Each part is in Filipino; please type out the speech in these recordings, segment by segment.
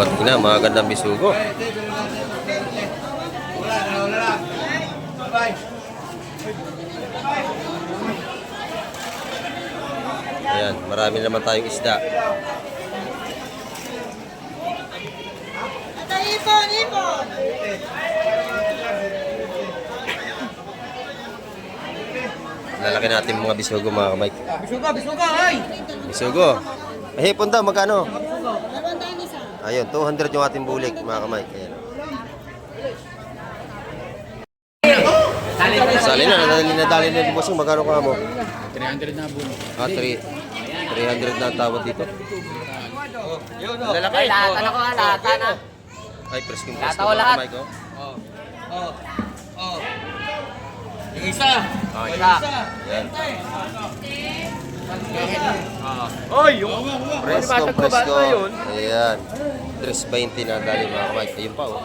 dumating na, mga gandang bisugo. Ayan, marami naman tayong isda. Ipon! Lalaki natin mga bisugo, mga kamay. Bisuga, ay! Bisugo. Hipon daw, magkano? 200 isa. Ayun, 200 yung ating bulik, mga kamay. Ayan. Sali na, nadali na yung busong. Magkano ka mo? 300 na buo. 300 na ang tawad dito. Lalaki. Lata na ko, lata na. Ay, presking Lahat presko, ako mga lahat. kamay ko. Yung isa. Oh, isa. Ayan. Oy, yung Presko, presko. Ayan. 320 na dali, mga kamay. Ayun pa, oh.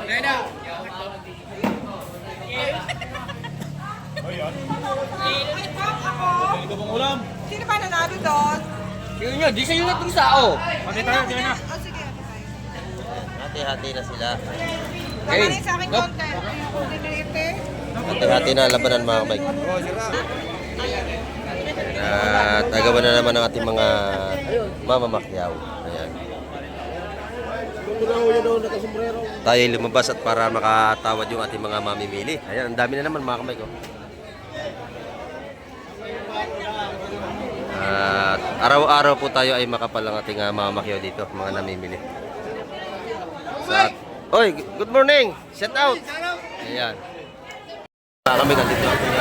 Sino ba nanalo doon? Yun yun, di sa'yo na itong sao. Sige, okay. Hati-hati na sila. Kamarin sa akin konti. Hati-hati na labanan, mga kamay. At agawan na naman ang ating mga mamamakyaw. Ayan. Tayo lumabas at para makatawad yung ating mga mamimili. Ayan, ang dami na naman, mga kamay ko. At araw-araw po tayo ay makapal ang ating mamamakyaw dito, mga namimili. Oy, good morning! Shout out! Ayan. Kami nandito ang ating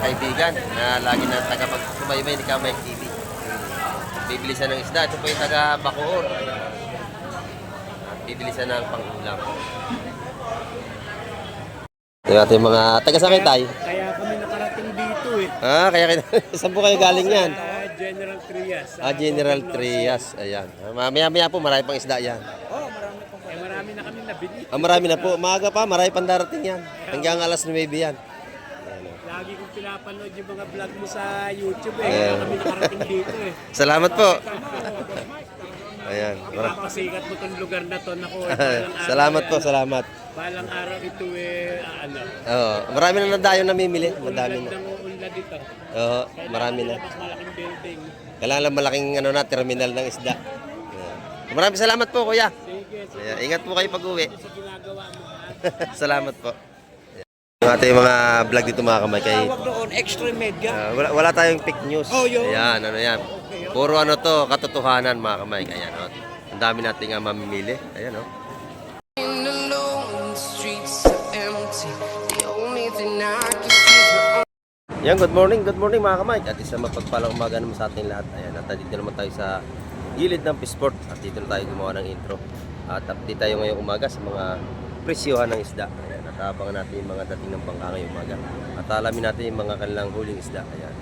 kaibigan na lagi na taga-pagsubaybay ni Kamay TV. Bibili siya ng isda. Ito po yung taga-Bacoor. Bibili siya ng pang-ulam. Yung ating mga taga-sakay tayo. Kaya kami nakarating dito eh. Kaya saan po kayo galing yan? General Trias. General Trias. Ayan. Maya-maya po, marami pang isda yan. Marami na kami nabili. Marami na po. Maaga pa, marami pang darating yan. Hanggang alas 9 yan. Lagi kong pinapanood yung mga vlog mo sa YouTube eh. Kaya kami nakarating dito eh. Salamat po. Ayan. Napakasikat mo tong lugar na to. Naku, Salamat po, salamat. balang araw ito eh, Oo, marami na nadayo namimili. Madami na. ng uunlad dito. Oo, marami na. Mas malaking building. Kailangan lang malaking terminal ng isda. Ayan. Maraming salamat po, kuya. Sige, Ayan, ingat po kayo pag-uwi. sa ginagawa mo ha. Salamat po. Yung ating mga vlog dito, mga kamay, kay Tawag doon, extra media. wala tayong fake news. Oh, yun. Ayan, ano yan. Puro ano to, katotohanan, mga kamay. Ayan, oh. Ang dami nating mamimili. Ayan, oh. Yan, good morning mga kamay. At isang mapagpalang umaga naman sa ating lahat. Ayan, at dito naman tayo sa gilid ng Fishport. At dito na tayo gumawa ng intro. At update tayo ngayong umaga sa mga presyohan ng isda. Ayan, at abangan natin yung mga dating ng bangka ngayong umaga. At alamin natin yung mga kanilang huling isda. Ayan.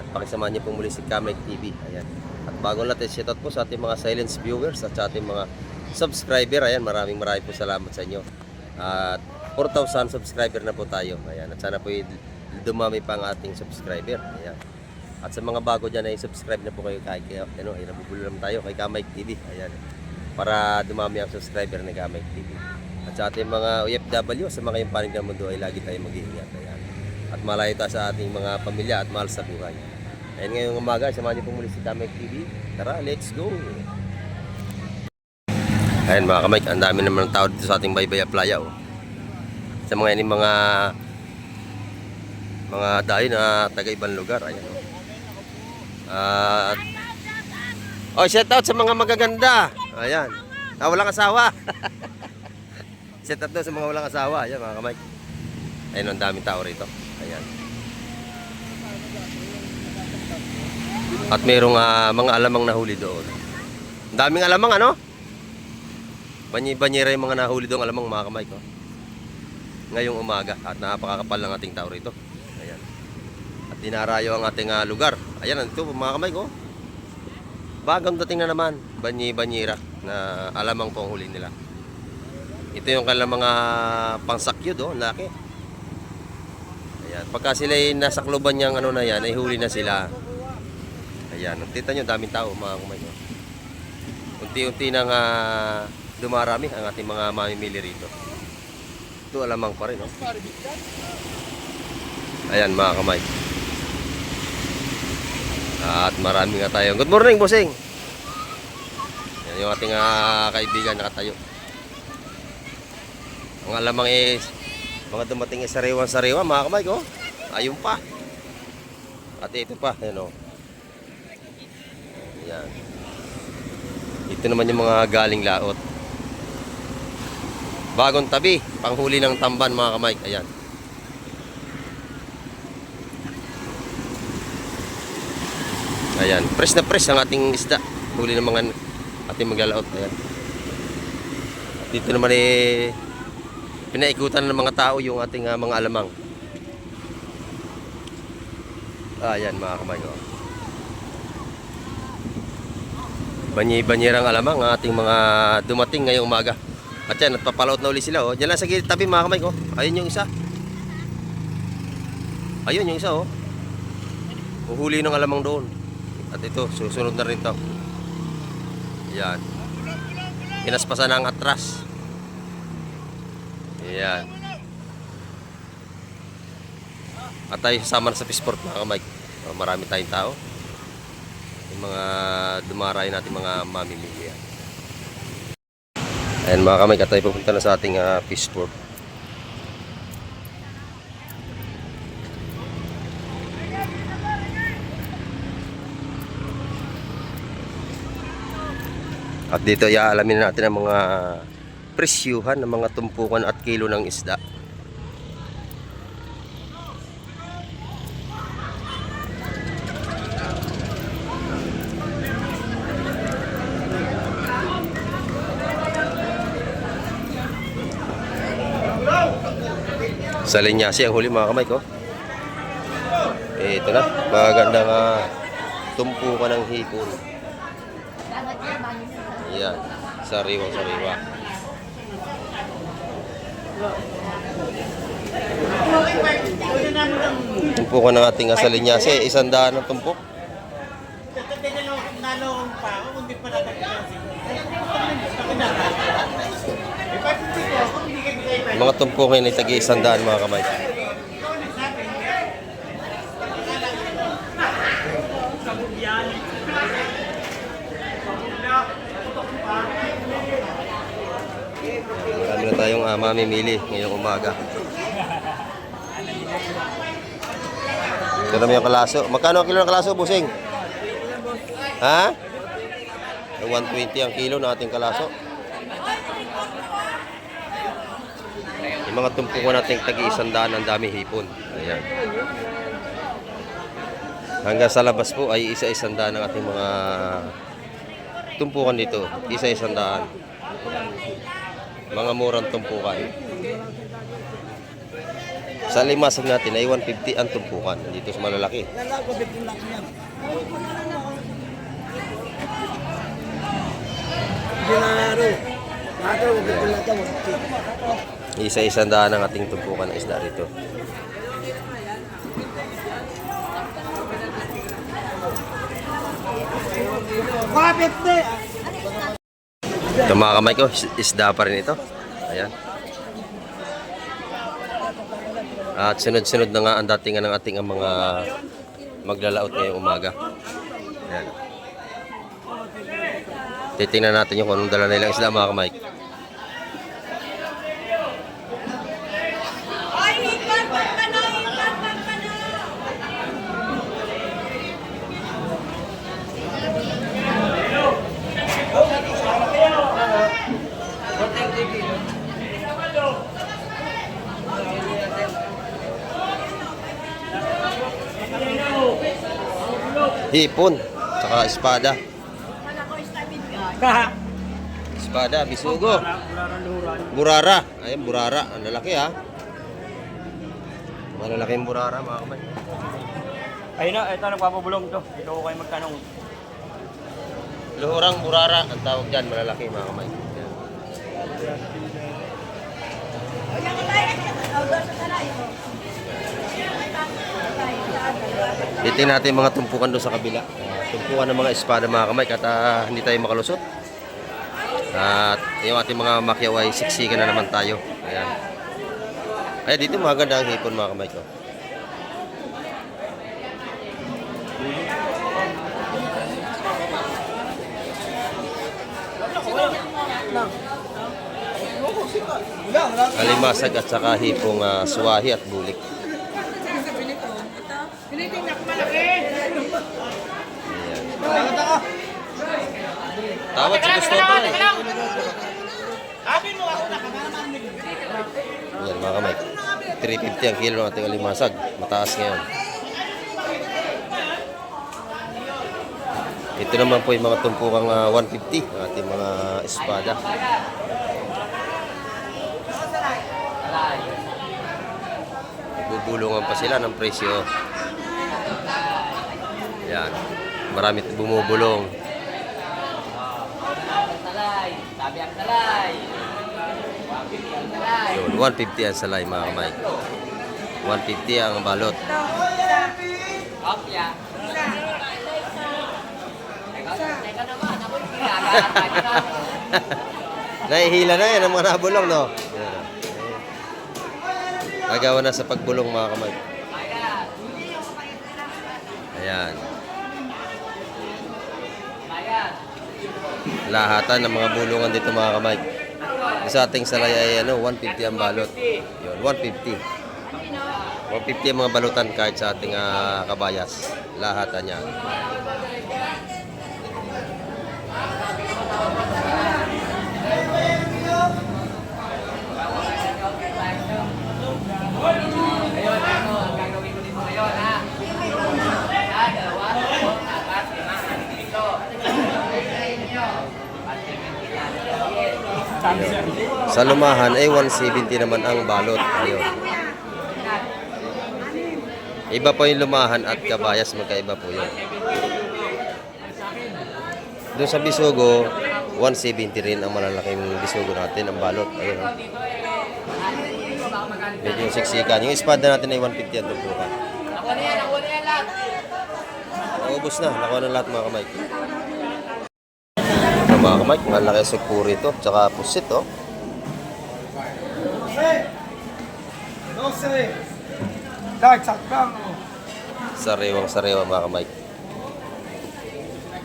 At pakisamahan niyo po muli si Kamay TV. Ayan. At bago natin, shoutout po sa ating mga silence viewers at sa ating mga subscriber. Ayan, maraming po salamat sa inyo. At 4,000 subscriber na po tayo. Ayan, at sana po dumami pa ang ating subscriber. Ayan. At sa mga bago dyan ay subscribe na po kayo kahit ano, ay nabubulo naman tayo kay Kamay TV. Ayan. Para dumami ang subscriber ni Kamay TV. At sa ating mga OFW, sa mga yung panig ng mundo ay lagi tayo mag-iingat. Ayan. At malayo tayo sa ating mga pamilya at mahal sa buhay. Ayan, ngayong umaga, samahan niyo po muli si Kamay TV. Tara, let's go! Ayan mga kamay, ang dami naman ng tao dito sa ating Baybaya Playa. Oh. Sa mga ini mga dayo na taga-ibang lugar. Ayan, oh. Shout out sa mga magaganda. Ayan. Walang asawa. Shout out daw sa mga walang asawa. Ayan mga kamay. Ayan, ang daming tao rito. Ayan. At mayroong mga alamang nahuli doon. Ang daming alamang, ano? Banyi-banyera yung mga nahuli doon, alamang, mga kamay ko. Ngayong umaga. At napakakapal ng ating tao rito. Ayan. At dinarayo ang ating lugar. Ayan, ito mga kamay ko. Bagang dating na naman. Banyi-banyera na alamang po ang huli nila. Ito yung kanilang mga pangsakyo doon, laki. Ayan, pagka sila ay nasa kluban niyang ano na yan, ay huli na sila. Ayan, nakita nyo, daming tao mga kamay ko. Unti-unti nang dumarami ang ating mga mamimili rito. Ito alamang pa rin, no? Ayan mga kamay. At marami nga tayo. Good morning, bossing. Yan yung ating kaibigan nakatayo. Ang alamang is mga dumating sariwa mga kamay ko. Ayun pa. At ito pa, ayan o. Ayan. Ito naman yung mga galing laot. Bagong tabi, panghuli ng tamban mga kamay. Ayan. Ayan, fresh na fresh ang ating isda. Huli ng mga ating maglalaot. Ayan. At dito naman pinaikutan ng mga tao yung ating mga alamang. Ayan mga kamay ko. Banyi-banyerang alamang ang ating mga dumating ngayong umaga. At yan, nagpapalaot na uli sila. Oh. Diyan lang sa gilid tabi mga kamay ko. Ayun yung isa. Ayun yung isa oh. Uhuli ng alamang doon. At ito, susunod na rin to. Yan. Pinaspasan ang atras. Yan. At tayo sasama na sa Pisport mga kamay. Marami tayong tao. Yung mga dumaray natin mga mamimili. Ayan mga kamay, tayo pupunta na sa ating Pisport. At dito iaalamin natin ang mga presyuhan ng mga tumpukan at kilo ng isda. Sa linyasi ang huli mga kamay ko. Ito na, magandang tumpukan ng hipon. Yan, sariwa. Tumpukan ng ating salinyasi, 100 ng tumpok. Mga tumpukan ay tagi 100 mga kamay. Marami na tayong mamimili ngayong umaga. Ito naman yung kalaso. Magkano ang kilo ng kalaso, busing? Ha? 120 ang kilo ng ating kalaso. Yung mga tumpukan natin tagi 100 ang dami hipon. Ayan. Hanggang sa labas po ay isa-100 ang ating mga tumpukan dito. Isa-100. Mga murang tumpukan. Sa limasag natin ay 150 ang tumpukan. Dito sa malalaki. Isa-100 ang ating tumpukan ng isda rito. Ito mga kamay ko, isda pa rin ito. Ayan. At sunod-sunod na nga ang datingan ng ating mga maglalaot ngayong umaga. Ayan. Titingnan natin yung kung anong dala nilang isda mga kamay. Hipon, saka espada. Espada, bisugo. Burara. Ayan, burara. Ang lalaki ha. Malalaking burara mga kamay. Ayun na, ito nagpapabulong to. Dito ko kayo magtanong. Luhurang burara ang tawag dyan, malalaki mga kamay. Ayan. Titingnan natin mga tumpukan doon sa kabila. Tumpukan ng mga espada mga kamay at hindi tayo makalusot. At yung ating mga makyaw ay siksikan na naman tayo. Ayan. Ayan, dito maganda ang hipon mga kamay ko. Alimasag at saka hipong suwahi at bulik. Pinitin ako malaki. Ayan. Tawad si gusto to eh. Yan mga kamay. 350 ang kilo ng ating alimasag. Mataas ngayon. Ito naman po yung mga tumpukang 150 ang ating mga espada. Bubulungan pa sila ng presyo. Yan. Marami bumubulong. Sabi ang talay. Yun, 150 ang salay mga kamay. 150 ang balot. Opya. Teka naman, ako yung ginagawa. Nahihila na yan ang mga nabulong, no? Yan. Agawa na sa pagbulong mga kamay. Ayan. Lahatan ng mga bulungan dito mga kamay. Sa ating salay ay 150 ang balot. Yun, 150. 150 ang mga balutan kahit sa ating kabayas. Lahatan niya. Ayun, ano, ang gagawin ko dito ngayon, ha? Dalawa, apat, lima, dito. Sa lumahan ay 170 naman ang balot. Ayun. Iba po yung lumahan at kabayas, magkaiba po yun. Doon sa bisugo, 170 rin ang malalaking bisugo natin, ang balot. Ayun. Medyo siksikan. Yung espada natin ay 150 ang tumpukan. Nakuha na yan lahat. Naubos na. Nakuha na lahat mga kamay. Ito mga kamay, ang laki sa puri ito. Tsaka pusit, oh. 12. Dahil sakbang. Sariwang-sariwa mga kamay.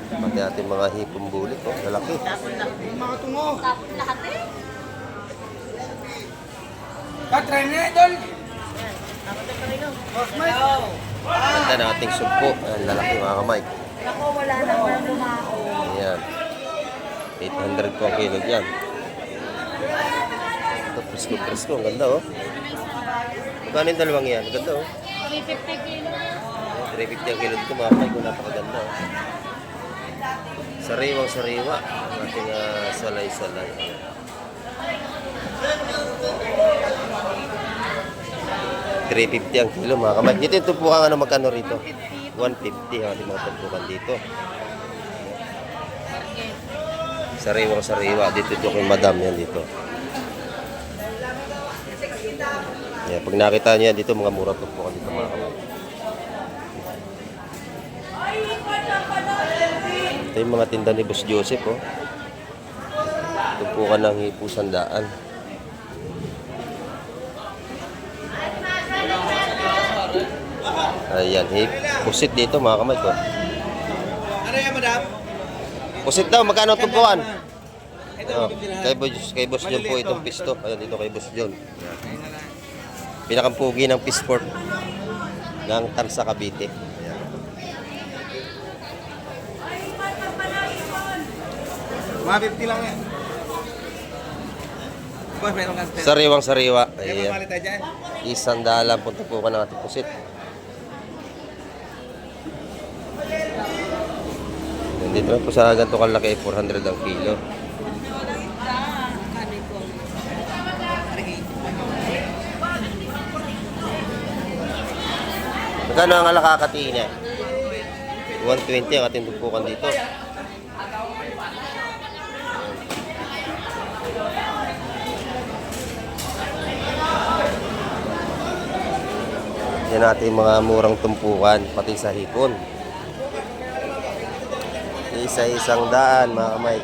Pati ating mga hipong bulik, oh. Lalaki. Mga tungo. Tapos lahat eh. Katry na idol. Ganda na ating sumpo. Ayan, lalaki mga kamay. Ako wala na, walang lumako. Ayan. 800 po ang kilo dyan. Ito, presko. Ang ganda, oh. Magkano yung dalawang yan? Ang ganda, oh. 350 kilo. 350 ang kilo dito, mga kamay ko. Napakaganda, oh. Sariwang-sariwa. Ang ating salay-salay. $350 ang kilo, mga kamay. Dito yung tumpukan, magkano rito? 150 ang ating mga tumpukan dito. Sariwang-sariwa. Dito kay madam yan dito. Yeah, pag nakita niyo yan dito, mga mura tumpukan dito mga kamay. Ito yung mga tinda ni Boss Joseph, oh. Tumpukan ng hipo sandaan. Ayan, pusit dito mga kamay ko. Ano yan, madam? Pusit daw, magkano ang tumpukan? Oh, kay Boss John po itong pisto. Ayan, dito kay Boss John. Pinakampugi ng Pisport ng Tansa, Cavite. Ayan. Mga 50 lang yan. Boss, meron ka Sariwang-sariwa. Ayan. palit tayo dyan. $100 po tumpukan ng ating pusit. Dito na po sa ganito kalaki, 400 ang kilo. Magkano ang alakakati niya? 120 ang ating tumpukan dito. Yan natin mga murang tumpukan, pati sa hipon. Isa-isang daan mga kamay.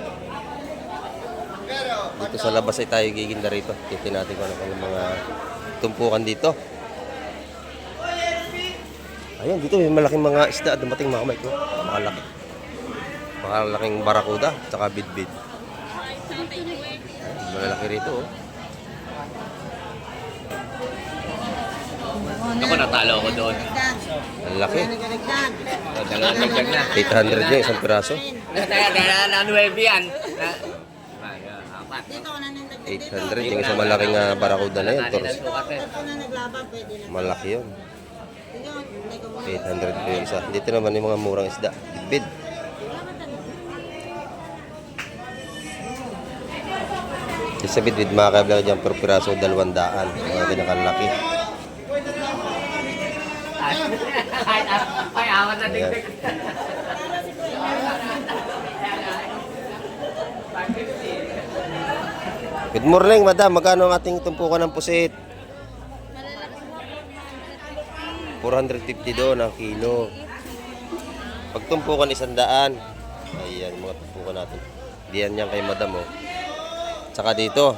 dito sa labas ay tayo giginda rito. Titin natin kung ano pang mga tumpukan dito. Ayun, dito may malaking mga isda dumating mga kamay ko. Makalaki. Makalaking barakuda, tsaka bidbid. Malalaki rito, oh. Ako natalo ko doon. Ang laki. Dalawang dagdag na. 800 yung isang piraso. Dala na 9 yan. Apat. 800 yung isang malaking barakuda na yun. Toros. Malaki yun. 800 po yung isa. Dito naman yung mga murang isda. Bidbid. Sa bidbid, makakabla ka dyan per piraso 200. Mga ginakalaki. Ay, awan na Ayan. dagdag. Good morning, madam. Magkano ang ating tumpukan ng pusit? 450 doon ang kilo. Pagtumpukan 100. Ayan, mga tumpukan natin. Diyan yan kay madam, oh. Tsaka dito,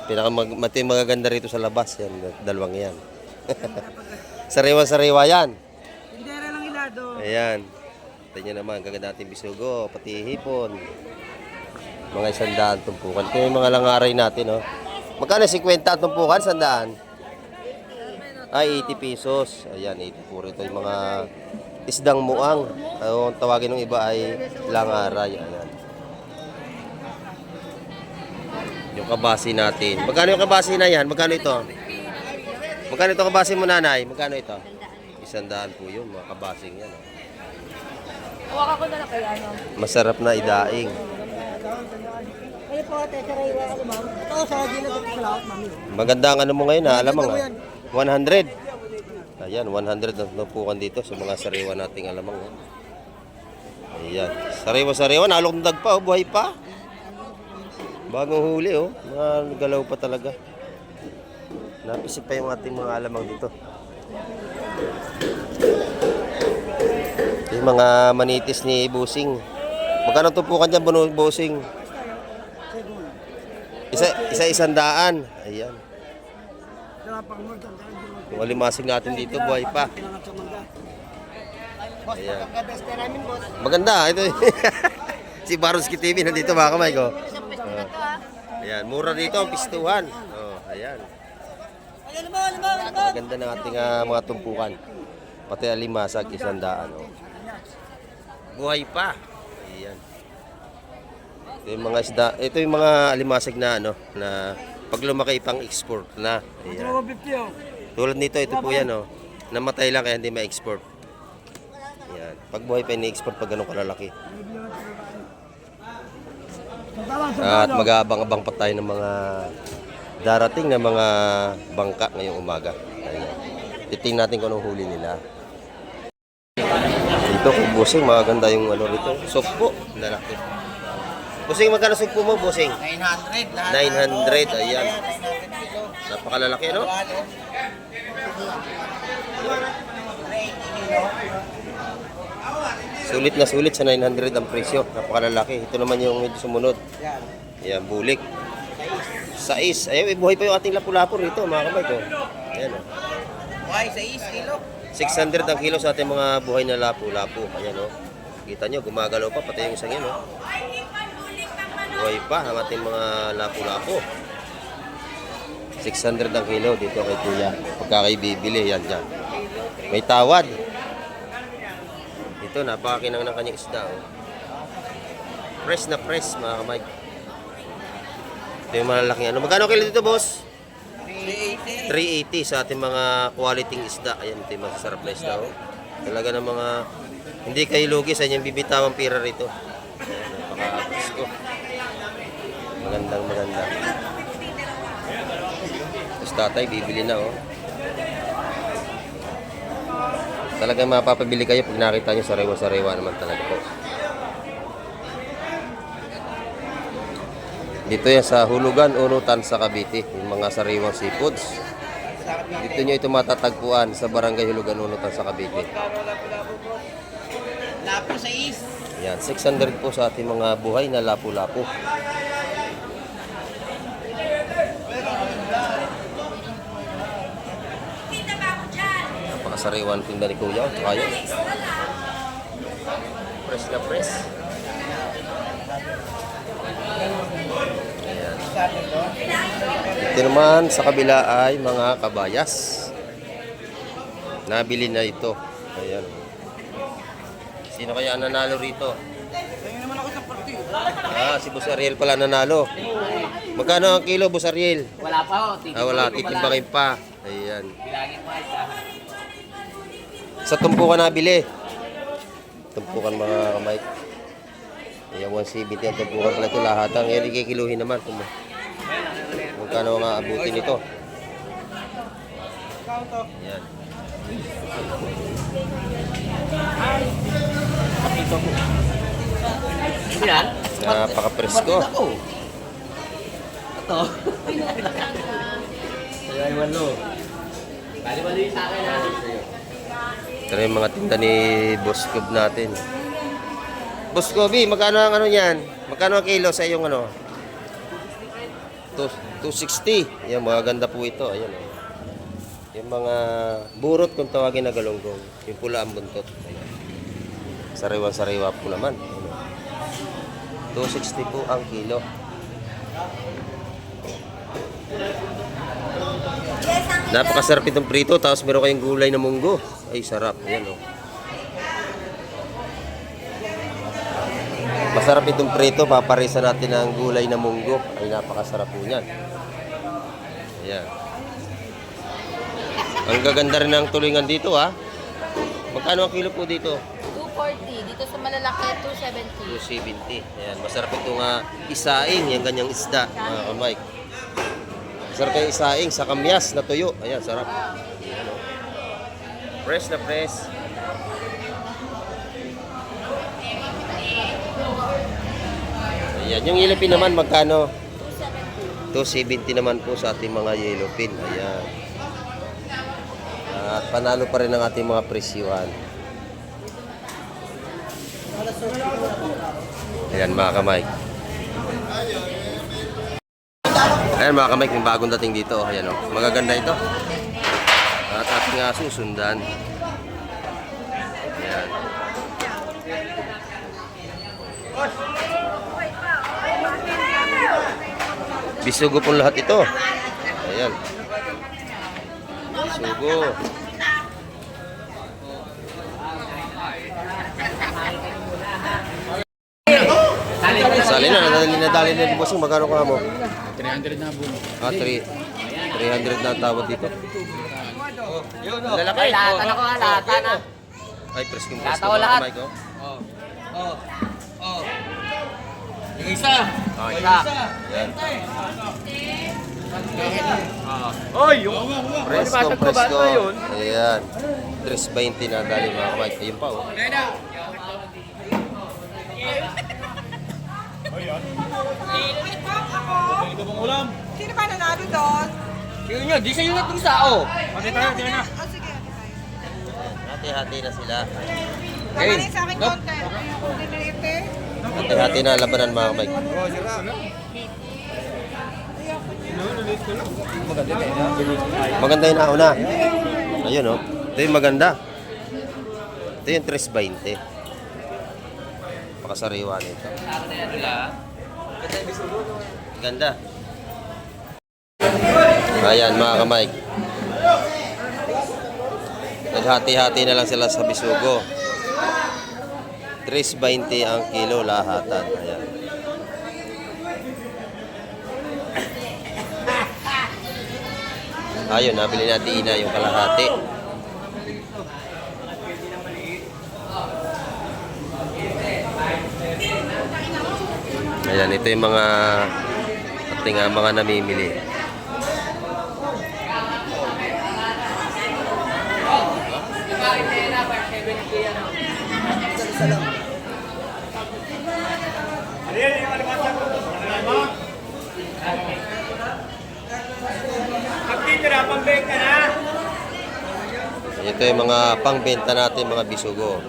magaganda rito sa labas. Yan, dalawang yan. Sariwa-sariwa yan. Tindera lang ilado. Ayan. Ito nyo naman, kaganda natin bisugo, pati hipon. Mga 100 tumpukan. Ito yung mga langaray natin, oh. Magkano 50 ang tumpukan? 100? Ay, 80 pesos. Ayan, 80 puro. Ito yung mga isdang muang. Ang tawagin ng iba ay langaray. Ayan. Yung kabasi natin. Magkano yung kabasi na yan? Magkano ito? Magkano ito kabasi mo, nanay? Magkano ito? 100 po yun, mga kabasing yan. Huwag ako na lang kaya ano. Masarap na idaing. Kayo po ate, saraywa ako ma'am. Ito sa gilid at sa lahat mami. Maganda ang ano mo ngayon, ha? Alam mo nga. 100. Ayan, 100 ang tumpukan dito sa mga sariwa nating alamang. Oh. Ayan. Sariwa-sariwa, nalukdag pa, oh, buhay pa. Bagong huli, oh. Mga galaw pa talaga. Napisip pa yung ating mga alamang dito. Yung mga manitis ni Busing. Magkano tumpukan dyan, Busing? Isa 100. Ayan. Yung alimasig natin dito, buhay pa. Ayan. Maganda. Ito. Si Baronski TV nandito, mga kamay ko. Ayan, mura dito ang pistuhan. Oh, ayan. Maganda ng ating mga tumpukan. Pati alimasag, 100. Oh. Buhay pa. Ayan. Ito yung mga isda, ito yung mga alimasag na ano, na pag lumaki pang export na. Ayan. Tulad nito, ito po yan, oh. Namatay lang kaya hindi ma-export. Ayan. Pag buhay pa ini-export pag ganun kalalaki. At mag-aabang-abang pa tayo ng mga darating na mga bangka ngayong umaga. Ayan. Titingnan natin kung anong huli nila. Dito kay Busing, maganda yung ano rito. Sugpo, lalaki. Busing, magkano sugpo mo, Busing? 900. 900, ayan. Napakalalaki, no? Sulit na sulit sa 900 ang presyo. Napakalalaki. Ito naman yung medyo sumunod. Ayan, bulik. 6. Ayun, buhay pa yung ating lapu-lapu rito, mga kamay ko. Ayan, oh. Why, 6 kilo? 600 ang kilo sa ating mga buhay na lapu-lapu. Ayan, oh. Kita nyo, gumagalaw pa, pati yung isang yan, oh. Buhay pa ang ating mga lapu-lapu. 600 ang kilo dito kay Kuya. Pagka kayo bibili, yan dyan. May tawad. Ito, napakakinang ng kanyang isda, oh. Press na press, mga kamay. Ito yung malalaking ano. Magkano kilo dito, boss? 380 sa ating mga quality isda. Ayan, ito yung masasarap na isda, oh. Talaga ng mga hindi kayo lugi sa inyong bibitawang pira rito. Ayan, napaka-apis ko. Magandang maganda. Tapos tatay, bibili na, oh. Talagang mapapabili kayo pag nakita nyo sariwa-sariwa naman talaga po. Dito yan sa Hulugan, Unutan sa Cavite, yung mga sariwang seafoods. Dito nyo ito matatagpuan sa Barangay Hulugan, Unutan sa Cavite. Lapo sa is. Yan, 600 po sa ating mga buhay na lapu-lapu. Napakasariwan tinda ni Kuya. Kaya. Press na press. Ayan. Ito naman sa kabila ay mga kabayas. Nabili na ito. Ayan. Sino kaya ang nanalo rito? Si Boss Ariel pala nanalo. Magkano ang kilo, Boss Ariel? Wala pa ho. Wala, titimbangin pa. Ayan. Bilangin mo isa. Sa tumpukan nabili. Tumpukan mga kamay. Ayan, 170 ang tumpukan pala ito. Lahat ang kikiluhin naman. Magkano nga abutin nito? Ayan. Yan. Napaka-presko. Ito. Ayan, walo. Bali-bali sa akin ha. Ito na yung mga tinda ni Boss Cob natin. Boss Coby, magkano ang ano yan? Magkano ang kilo sa iyong ano? 260. Yan, mga ganda po ito. Ayan, oh. Yung mga burot kung tawagin na galunggong. Yung pula ang buntot. Ayan. Sariwa-sariwa po naman. Ayan, oh. 260 po ang kilo. Napakasarap itong prito. Tapos meron kayong gulay na munggo. Ay, sarap. Ayan, oh. Masarap itong prito. Paparisa natin ang gulay na munggo. Ay, napakasarap po yan. Ayan. Ang gaganda rin ng tulingan dito, ha. Magkano ang kilo po dito? 240. Dito sa malalaki, 270. 270. Ayan. Masarap itong isaing. Yung ganyang isda, mga kamay. Masarap yung isaing sa kamyas na tuyo. Ayan, sarap. Ayan, oh. Press na press. Ayan, yung yellow pin naman magkano? 270 naman po sa ating mga yellow pin. Ayan. At panalo pa rin ang ating mga presyuhan. Ayan mga kamay. Ayan mga kamay, may bagong dating dito. Ayan, oh. Magaganda ito. At ating susundan. Ayan. Bisugo po lahat ito. Ayan. Bisugo. Sali na, nadali na di Bossing. Magkano ka mo? 300 na buo. 300 na ang tawad dito. Lalaki. Ay, lahatan ako ha. Lahatan ha. Ay, press ko. Lahat ako lahat. Yung isa. Isa. Ayan. Oy, yung Presko. Ayan. 320 na dali mga kamay. Ayun pa, oh. Sino ba nanalo doon? Yun yun. Di sa'yo na trusa oh. Sige, sige. Hati-hati na sila. Kamarin sa akin konti. Liliit eh. Hati-hati na labanan mga kamay. Maganda yung nauna. Ayun, oh. Ito yung maganda. Ito yung 320. Pakasariwa nito. Ganda. Ayan mga kamay. Naghati-hati na lang sila sa bisugo. 320 ang kilo lahatan. Ayan. Ayun, nabili natin ina yung kalahati. Ayan, ito yung mga ating mga namimili. Ito yung mga pangbenta natin, mga bisugo.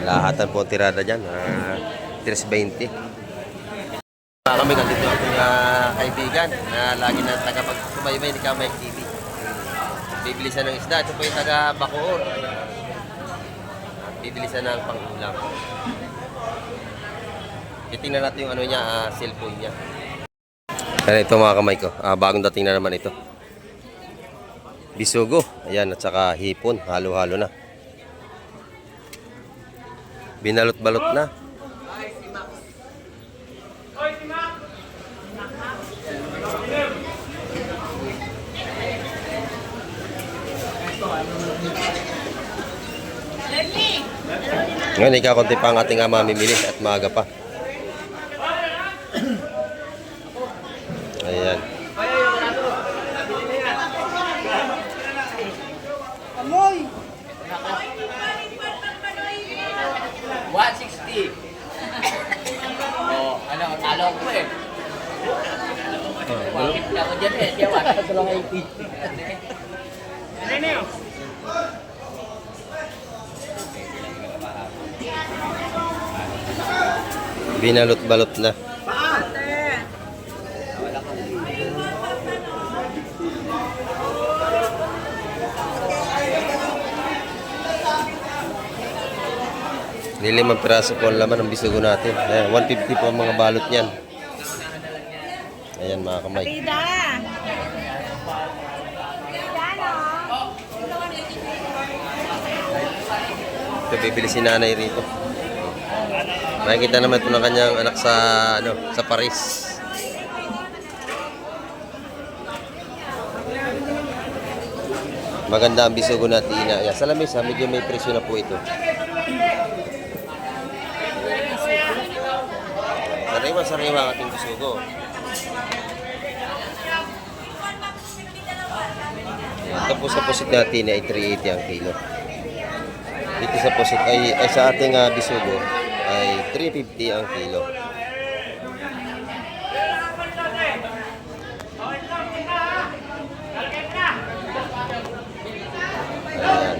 Lahatan po ang tirada dyan, 320. Kami ganito ating kaibigan na lagi na tagapagsubaybay ni Kamay TV. Bibili siya ng isda. Ito po yung taga Bacoor. Bibili siya ng pang-ulam. Titingnan natin yung ano niya, cellphone niya. Ayan, ito mga kamay ko. Bagong dating na naman ito. Bisugo. Ayan, at saka hipon. Halo-halo na. Binalot-balot na. Ngayon, ikakunti pa ang ating mamimili at maaga pa. Ayan. Amoy! 160. Oh, ano, talo ko eh. 150 ako dyan eh. Siya 180. Ano na yun? Binalot-balot na. Nilimang piraso po ang laman ng bisugo natin. Ayan, 150 po ang mga balot niyan. Ayan mga kamay. Tida! Ito bibili si nanay rito. Makikita naman ito ng kanyang anak sa sa Paris. Maganda ang bisugo natin. Ayan, sa lamesa, medyo may presyo na po ito. Sariwa ang ating bisugo. Ayan, tapos sa pusit natin ay 380 ang kilo. Dito sa pusit ay sa ating bisugo ay 350 ang kilo. Ayan.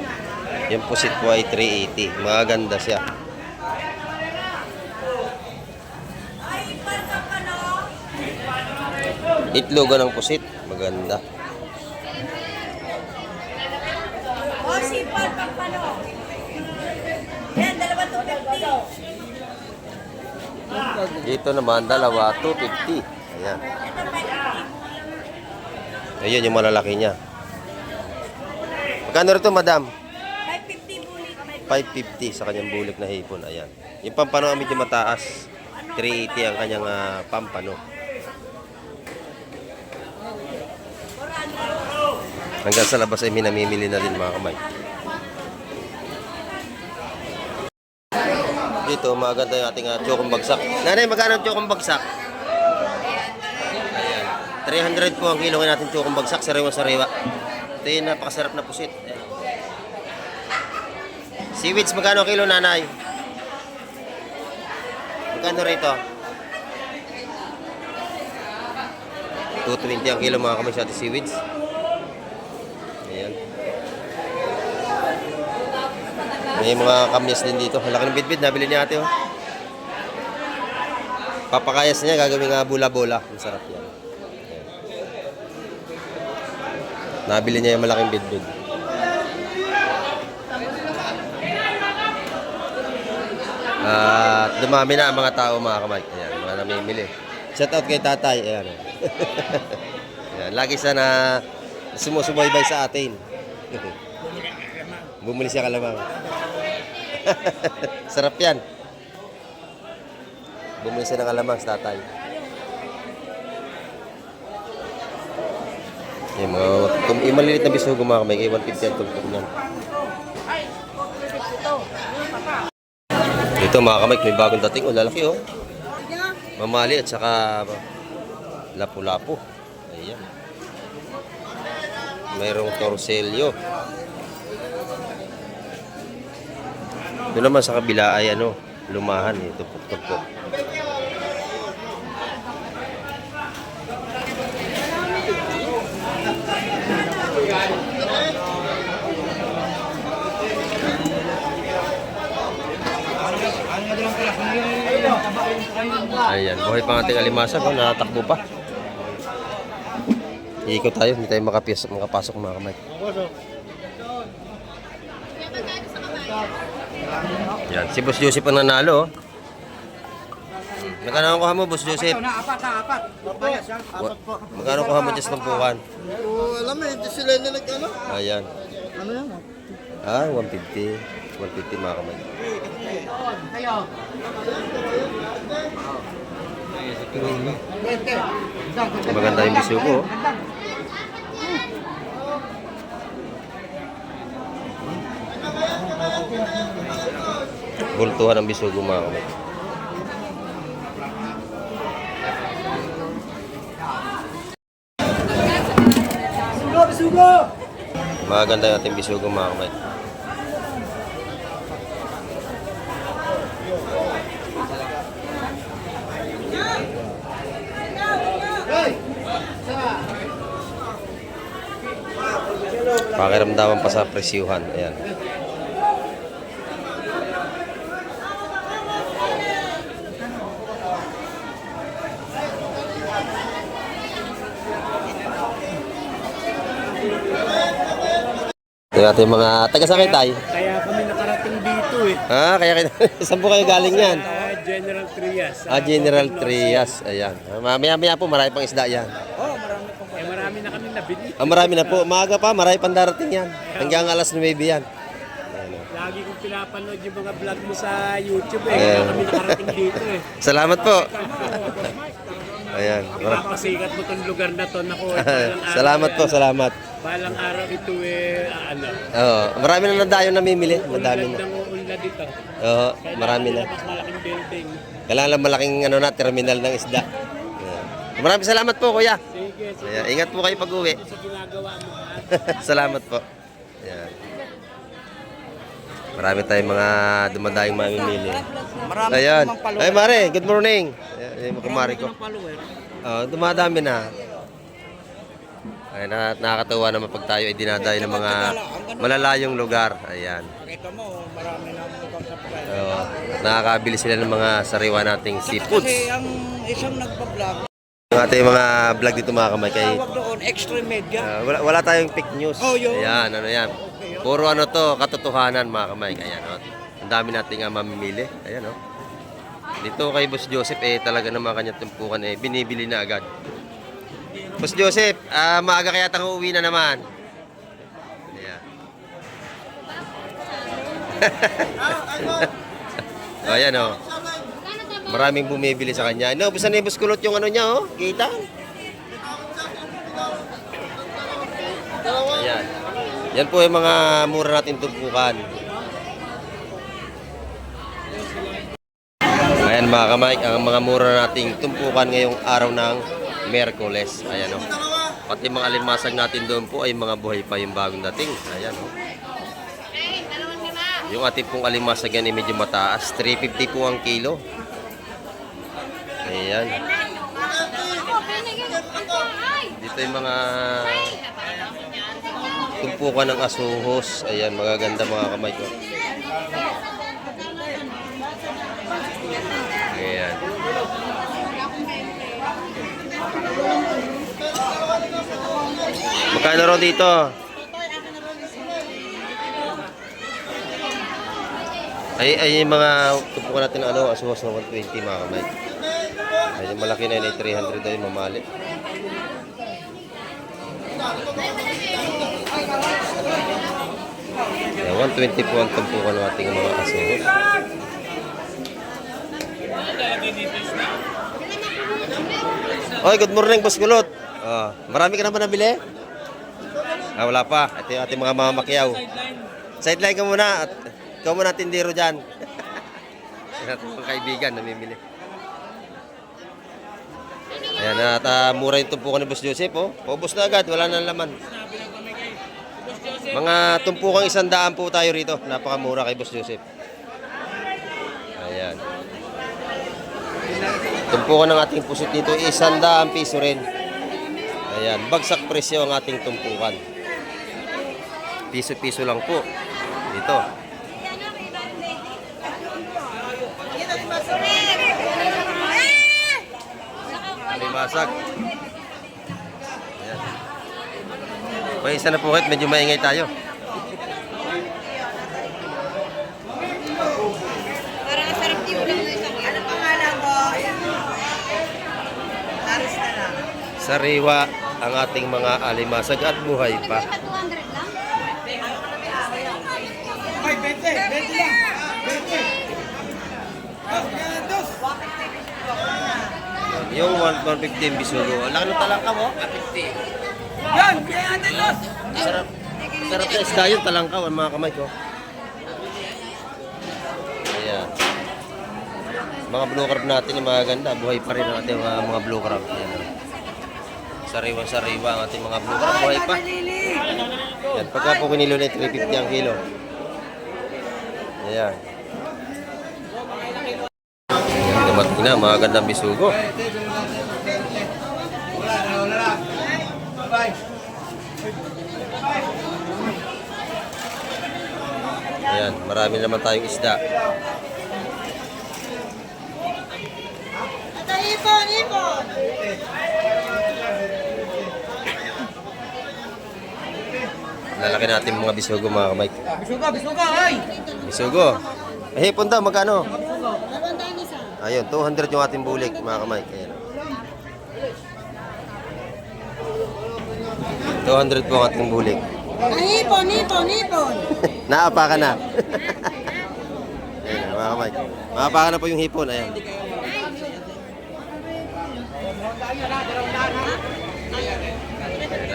Yung pusit po ay 380. Maganda siya. Itlogan ng pusit. Maganda. O, sipal, pagpano. Yan, dalawa 250. Dito naman, dalawa, 250. Ayan. Ayun yung malalaki niya. Magkano rito, madam? 550 bulit. 550 sa kanyang bulik na hipon. Ayan. Yung pampano medyo mataas. 380 ang kanyang pampano. Hanggang sa labas ay minamimili na din mga kamay. Dito, maganda yung ating chokong bagsak. Nanay, magkano ang chokong bagsak? Ayan. 300 po ang kilo ngayon natin chokong bagsak. Sariwa-sariwa. Ito yung napakasarap na pusit. Ayan. Seaweeds, magkano kilo, nanay? Magkano rito? 220 ang kilo mga kamay sa ating seaweeds. Ayan. May mga kamyas din dito. Ang laki ng bitbit. Nabili niya ate. Oh. Papakayas niya. Gagawin nga bola-bola. Masarap yan. Ayan. Nabili niya yung malaking bitbit. At dumami na ang mga tao mga kamay. Ayan. Mga namimili. Shout out kay tatay. Ayan. Ayan. Lagi sana sumusubaybay sa atin. Bumili siya kalamang. Sarap yan. Bumili siya ng kalamang sa tatay. Yung mga maliliit na bisugo mga kamay, 150 ang tulpok niyan. Dito mga kamay, may bagong dating. O, lalaki oh. Mamali at saka lapu-lapu. Ayan. Mayroong torsilyo. Doon naman sa kabila ay lumahan eh, tupok-tupok. Ayan, buhay pang ating alimasag, natatakbo pa. Iikot tayo, hindi tayo makapasok mga kamay. Yan, si Boss Joseph ang nanalo. Oh. Magkano ang kuha mo, Boss Joseph? Apat. Bayas ha? Apat po. Magkano kuha mo dyan sa tumpukan? Alam mo, hindi sila na nag-ano. Ayan. Ano yan? 150. 150 mga kamay. Maganda yung bisugo. Oh. Bultuhan ang bisugo mga kamay. Bisugo! Maganda yung ating bisugo mga kamay. Pakiramdaman pa sa presyuhan. Ayan. Ito natin mga taga-sakay tayo. Kaya kami nakarating dito eh. Kaya saan po kayo galing yan? General Trias. General Trias. Ayan. Maya-maya po, marami pang isda yan. Marami na kami nabili. Marami na po. Maaga pa, marami pang darating yan. Hanggang alas 9 yan. Lagi kong pinapanood yung mga vlog mo sa YouTube eh. Kaya kami nakarating dito eh. Salamat po. Ayan. Napasikat mo tong lugar na to. Naku, Salamat po, salamat. balang araw ito eh, Oo, marami na nadayo namimili. Madami na. Unlad ng uunlad dito. Oo, marami na. Mas malaking building. Kailangan lang malaking terminal ng isda. Ayan. Maraming salamat po, kuya. Sige, Ayan, ingat po kayo pag-uwi. sa ginagawa mo. Salamat po. Ayan. Marami tayong mga dumadayong mamimili. Ayan. Ay, Mare, good morning. Ayan, yung kumari ko. Dumadami na. Ay, nakakatawa naman pag tayo ay dinadayo ng mga malalayong lugar. Ayan. Kita mo, marami na mukhang supply. Nakakabili sila ng mga sariwa nating seafoods. Kasi ang isang nagpa-vlog, Yung ating mga vlog dito mga kamay kay tawag doon, extra media. wala tayong fake news. Oh, yun. Ayan, ano yan. Puro ano to, katotohanan mga kamay. Ayan, oh. Ang dami nating mamimili. Ayan, oh. Dito kay Boss Joseph, talaga naman kanyang tumpukan, binibili na agad. Boss Joseph, maaga kaya tang uuwi na naman. Ayan. Ayan, oh. Maraming bumibili sa kanya. Naubusan na yung Boss Kulot yung ano niya, oh. Kita? Ayan. Yan po yung mga mura natin tumpukan. Ayan mga kamay, ang mga mura nating tumpukan ngayong araw ng Miyerkules. Ayan o. Pati mga alimasag natin doon po ay mga buhay pa yung bagong dating. Ayan o. Yung ating pong alimasag yan ay medyo mataas. 350 po ang kilo. Ayan. Dito yung mga tumpukan ng asuhos. Ayan, magaganda mga kamay ko. Ayan. Magkano raw dito? Ay yung mga tumpukan natin ng asuhos na 120 mga kamay. Ay, yung malaki na yun ay 300 daw yung mamali. Ayan, 120 po ang tumpukan ng ating mga asuhos. Oy, good morning, Boss Kulot. Marami ka na ba nabili? Wala pa. Ito yung ating mga mamakyaw. Sideline ka muna. At ikaw muna tindero dyan. Mga kaibigan, namimili. Ayan, at mura yung tumpukan ni Boss Joseph. Paubos na agad, wala na laman. Mga tumpukang 100 po tayo rito. Napakamura kay Boss Joseph. Ayan. Tumpukan ng ating pusit dito, 100 piso rin. Ayan, bagsak presyo ang ating tumpukan. Piso-piso lang po. Dito. Limasag. Ayan. Pag isa na po kahit medyo maingay tayo. Parang sarap yung ulam na isang. Ano pangalan ko? Aris na lang. Sariwa ang ating mga alimasag at buhay pa. 200 lang? Yung 150 bisugo. Ang laki ng talangka mo? 50. Sarap. Sarap na isda yun, talangka, mga kamay ko. Ayan. Mga blue crab natin yung mga ganda. Buhay pa rin ang ating mga blue crab. Ayan. Sariwa-sariwa ang ating mga blue crab. Buhay pa. Ayan. Pagka po kinilo na 350 ang kilo. Ayan. Ayan, dumating na. Mga gandang bisugo. Ayan, marami naman tayong isda. Ipon! Lalaki natin mga bisugo mga kamay. Bisuga, ay! Bisugo. Eh, hipon daw, magkano? Ayun, 200 yung ating bulik mga kamay. Ayan. 200 po ang ating bulik. Ipon! Naapa ka na. Ayan, mga kamay. Maapa ka na po yung hipon. Ayan.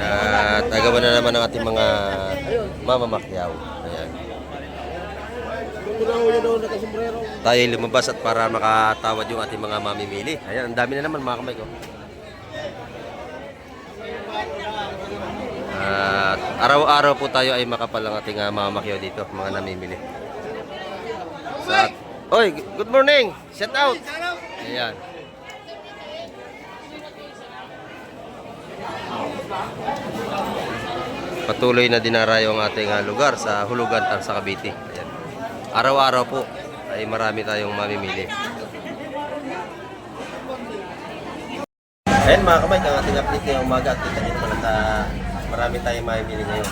At agawan na naman ang ating mga mamamakyaw. Ayan. Tayo lumabas at para makatawad yung ating mga mamimili. Ayan, ang dami na naman mga kamay ko. At araw-araw po tayo ay makapal ang ating mamamakyaw dito, mga namimili. Oy, good morning! Shout out! Ayan. Patuloy na dinarayo ang ating lugar sa Hulugan, sa Cavite. Ayan. Araw-araw po ay marami tayong mamimili. Ayan mga kamay, ang ating update ngayong umaga at kita nyo naman at marami tayong mamimili ngayon.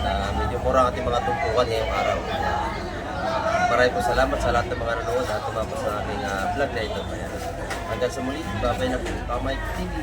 At medyo mura ang ating mga tumpukan ngayong araw. Maraming po salamat sa lahat ng mga nanonood at tumapos sa aking vlog na ito. Ayan. Hanggang sa muli, babay na po, Kamay TV.